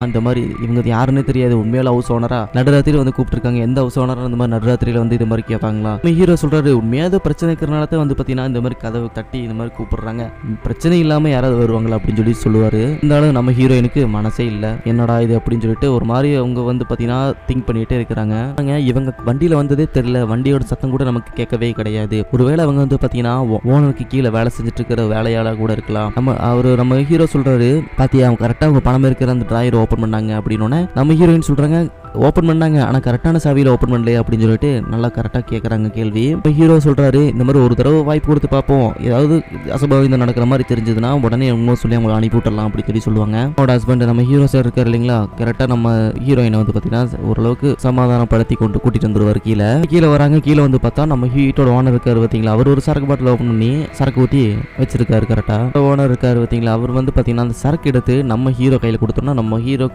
அந்த மாதிரி இவங்க யாருன்னே தெரியாது. உண்மையில ஹவுஸ் ஓனரா நடுராத்திரியில வந்து கூப்பிட்டுருக்காங்க. எந்த ஹவுஸ் ஓனரா இந்த மாதிரி நடுராத்திரியில வந்து இது மாதிரி கேட்பாங்களா? ஹீரோ சொல்றாரு, உண்மையாவது பிரச்சனை இருக்கிறனால தான் வந்து பார்த்தீங்கன்னா இந்த மாதிரி கதவை தட்டி இந்த மாதிரி கூப்பிடுறாங்க. பிரச்சனை இல்லாம யாராவது வருவாங்களா அப்படின்னு சொல்லி சொல்லுவாரு. இருந்தாலும் நம்ம ஹீரோயினுக்கு மனசே இல்லை. என்னடா இது அப்படின்னு சொல்லிட்டு ஒரு மாதிரி அவங்க வந்து பார்த்தீங்கன்னா திங்க் பண்ணிட்டே இருக்கிறாங்க. இவங்க வண்டியில வந்ததே தெரியல. வண்டியோட சத்தம் கூட நமக்கு கேட்கவே கிடையாது. ஒருவேளை அவங்க வந்து பார்த்தீங்கன்னா ஓனருக்கு கீழே வேலை செஞ்சுட்டு இருக்கிற வேலையாளர் கூட இருக்கலாம். நம்ம ஹீரோ சொல்றாரு, பாத்தியா அவங்க கரெக்டாக அவங்க பணம் இருக்கிற அந்த டிராயர் ஓப்பன் பண்ணாங்க அப்படின்னு நம்ம ஹீரோயின் சொல்றாங்க, ஓப்பன் பண்ணாங்க ஆனா கரெக்டான சாவியில ஓப்பன் பண்ணலையே அப்படின்னு சொல்லிட்டு நல்லா கரெக்டா கேட்கறாங்க கேள்வி. இப்போ ஹீரோ சொல்றாரு, இந்த மாதிரி ஒரு தடவை வாய்ப்பு கொடுத்து பார்ப்போம், ஏதாவது அசம்பாவிதம் நடக்கிற மாதிரி தெரிஞ்சதுன்னா உடனே உண்மை சொல்லி அவங்களை அனுப்பி விட்டுறலாம் அப்படின்னு சொல்லுவாங்க. அவனோட ஹஸ்பண்ட் நம்ம ஹீரோ சார் இருக்காரு இல்லைங்களா, கரெக்டா நம்ம ஹீரோயினை வந்து பாத்தீங்கன்னா ஓரளவுக்கு சமாதானப்படுத்தி கொண்டு கூட்டிட்டு வந்துருவாரு. கீழே வராங்க. கீழே வந்து பார்த்தா நம்ம ஹீட்டோட ஓனர் இருக்காரு பார்த்தீங்களா, அவர் ஒரு சரக்கு பாட்டில் ஓப்பன் பண்ணி சரக்கு ஊற்றி வச்சிருக்காரு. கரெக்டா ஓனர் இருக்காரு பார்த்தீங்களா, அவர் வந்து பார்த்தீங்கன்னா அந்த சரக்கு எடுத்து நம்ம ஹீரோ கையில் கொடுத்தோம்னா நம்ம ஹீரோ